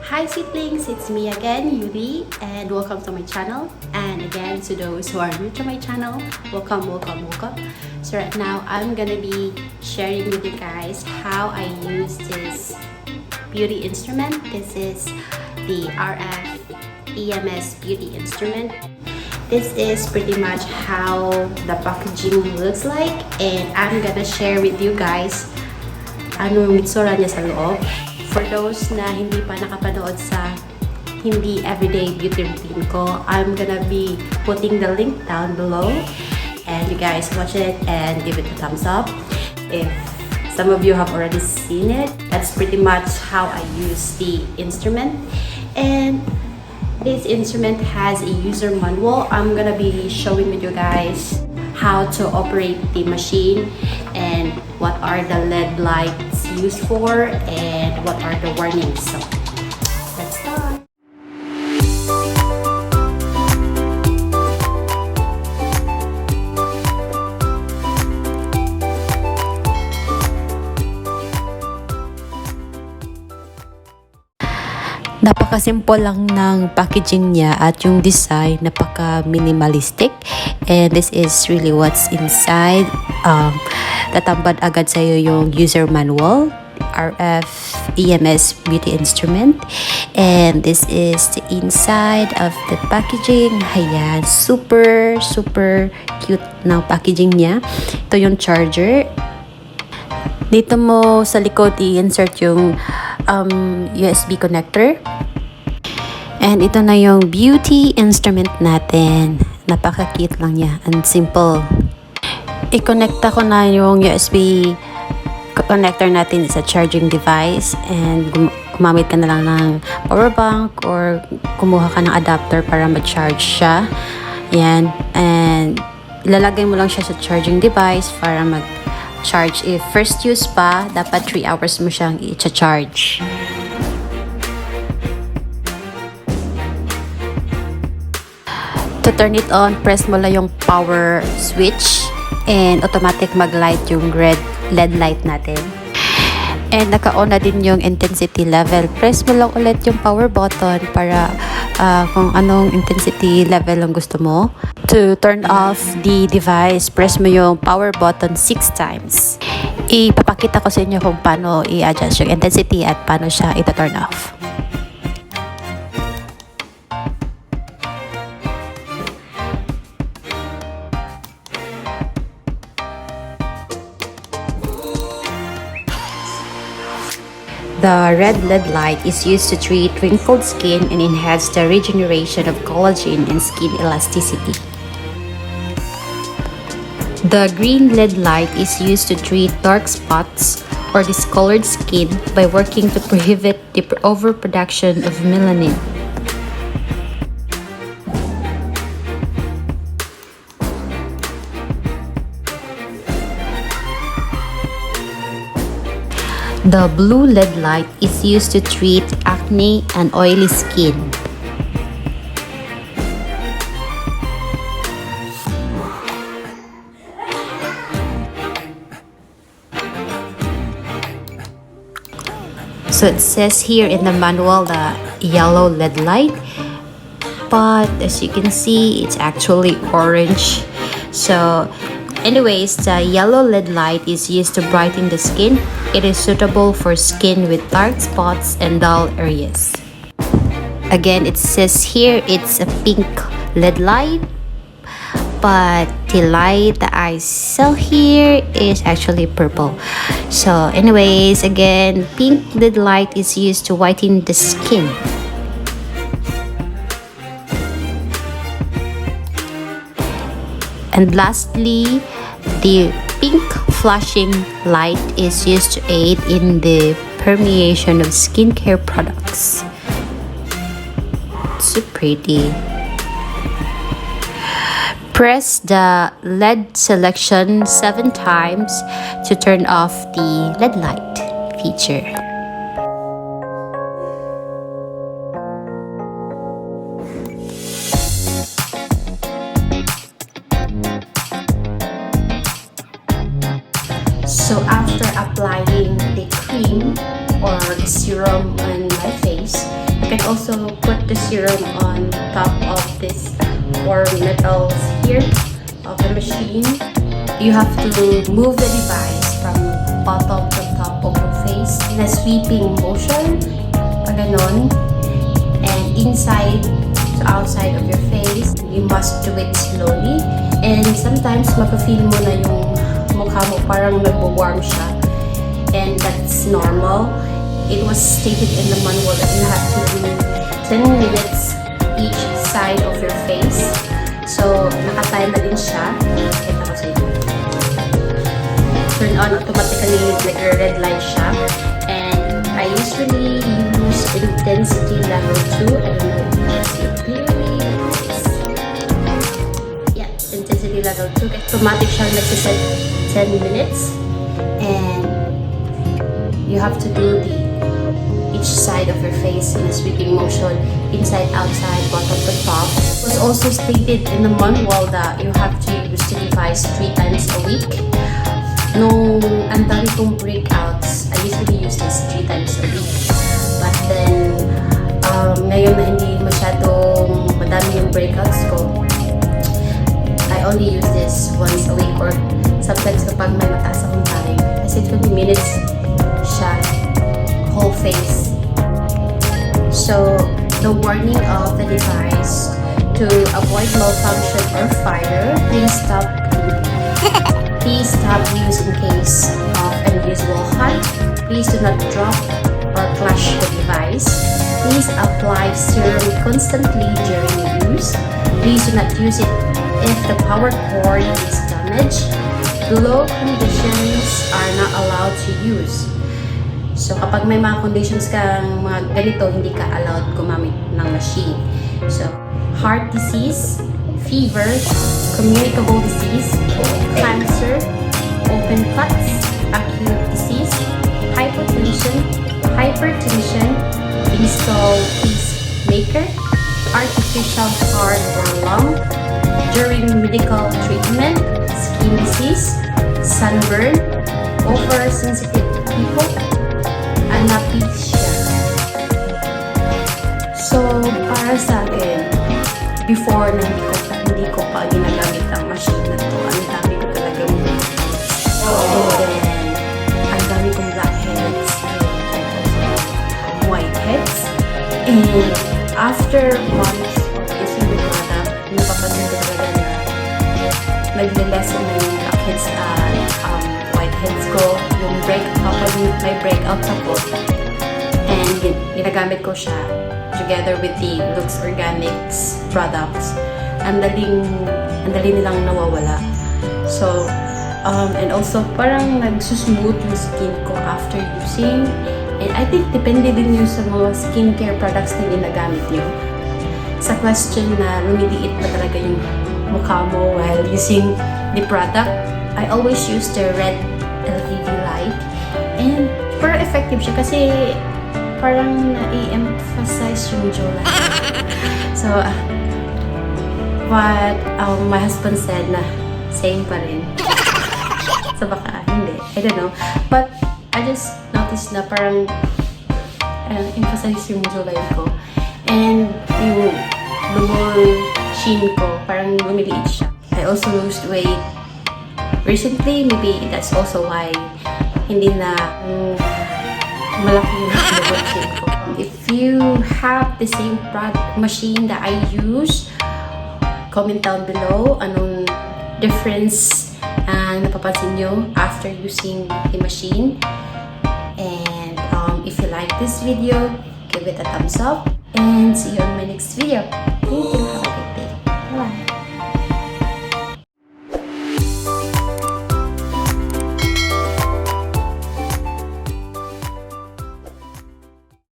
Hi siblings, it's me again, Yuli, and welcome to my channel. And again, to those who are new to my channel, welcome. So right now, I'm gonna be sharing with you guys how I use this beauty instrument. This is the RF EMS beauty instrument. This is pretty much how the packaging looks like, and I'm gonna share with you guys ano yung itsura niya sa loob. For those na hindi pa nakapanood sa hindi everyday beauty routine ko, I'm gonna be putting the link down below, and you guys watch it and give it a thumbs up. If some of you have already seen it, that's pretty much how I use the instrument. And this instrument has a user manual. I'm gonna be showing with you guys how to operate the machine and what are the LED lights used for and what are the warnings. So let's start. Napaka-simple lang ng packaging niya at yung design napaka-minimalistic, and this is really what's inside. Tatambad agad sa'yo yung user manual, RF EMS beauty instrument, and this is the inside of the packaging. Ayan, super cute ng packaging niya. Ito yung charger. Dito mo sa likod i-insert yung USB connector. And ito na yung beauty instrument natin. Napaka-cute lang niya and simple. I-connecta ko na yung USB connector natin sa charging device, and gumamit ka na lang ng power bank or kumuha ka ng adapter para ma-charge siya. Yan. And ilalagay mo lang siya sa charging device para mag-charge. If first use pa, dapat 3 hours mo siyang i-charge. To turn it on, press mo lang yung power switch and automatic mag-light yung red LED light natin. And naka-on na din yung intensity level. Press mo lang ulit yung power button para kung anong intensity level ang gusto mo. To turn off the device, press mo yung power button 6 times. Ipapakita ko sa inyo kung paano i-adjust yung intensity at paano siya ita-turn off. The red LED light is used to treat wrinkled skin and enhance the regeneration of collagen and skin elasticity. The green LED light is used to treat dark spots or discolored skin by working to prohibit the overproduction of melanin. The blue LED light is used to treat acne and oily skin. So it says here in the manual the yellow LED light, but as you can see, it's actually orange. So anyways, the yellow LED light is used to brighten the skin. It is suitable for skin with dark spots and dull areas. Again, it says here it's a pink LED light, but the light that I sell here is actually purple. So anyways, again, pink LED light is used to whiten the skin. And lastly, the pink flashing light is used to aid in the permeation of skincare products. It's so pretty. Press the LED selection 7 times to turn off the LED light feature. So after applying the cream or the serum on my face, You can also put the serum on top of this four metals here of the machine. You have to move the device from bottom to top of your face in a sweeping motion, paganon, and inside to outside of your face. You must do it slowly, and sometimes mapafeel mo na yung mukha mo parang nagbo-warm siya, and that's normal. It was stated in the manual that you have to do 10 minutes each side of your face. So, nakatime na din siya. Kita ko sa inyo. Turn on automatically, nag-red light siya. And I usually use intensity level 2. I don't know if you can see it clearly. Yeah, intensity level 2. Automatic siya nagsiset 10 minutes. And you have to do each side of your face in a sweeping motion, inside, outside, bottom to top. It was also stated in the manual that you have to use the device 3 times a week. Nung ang dami kong breakouts, I usually use this 3 times a week. But then, ngayon na hindi masyadong madami yung breakouts ko, I only use this once a week, or sometimes kapag may mataas akong time, kasi 20 minutes siya, whole face. So, the warning of the device: to avoid malfunction or fire, please stop use in case of unusual height. Please do not drop or clash the device. Please apply serum constantly during use. Please do not use it if the power cord is damaged. Glow conditions are not allowed to use. So, kapag may mga conditions kang mga ganito, hindi ka allowed gumamit ng machine. So, heart disease, fever, communicable disease, cancer, open cuts, acute disease, hypertension, install peacemaker, artificial heart or lung, during medical treatment, skin disease, sunburn, oversensitive people, anapetia. So, para sa akin, before na hindi ko pa ginagamit ang machine na to, ang dami ko talagang and then, ang dami kong blackheads and white heads. And after months of using the product, napapansin ko talaga na nagle-lessen na yung blackheads at whiteheads ko, yung kapag may breakout ako, and ginagamit ko siya together with the Lux Organics products, ang dali nilang nawawala. So, and also parang nagsusmooth yung skin ko after using, and I think depende din yun sa mga skincare products na ginagamit nyo. Sa question na lumiliit pa talaga yung mukha mo while using the product, I always use the red LED light, and parang effective siya kasi parang na-emphasize yung jawline. So, what my husband said na same pa rin. So, baka hindi. I don't know. But, I just noticed na parang emphasize yung jawline ko. And yung lumol chin ko, parang lumiliit siya. I also lost weight recently. Maybe that's also why hindi na malaki yung lumol chin ko. If you have the same machine that I use, comment down below anong difference ang napapansin nyo after using the machine. And if you like this video, give it a thumbs up, and see you on my next video. Thank you.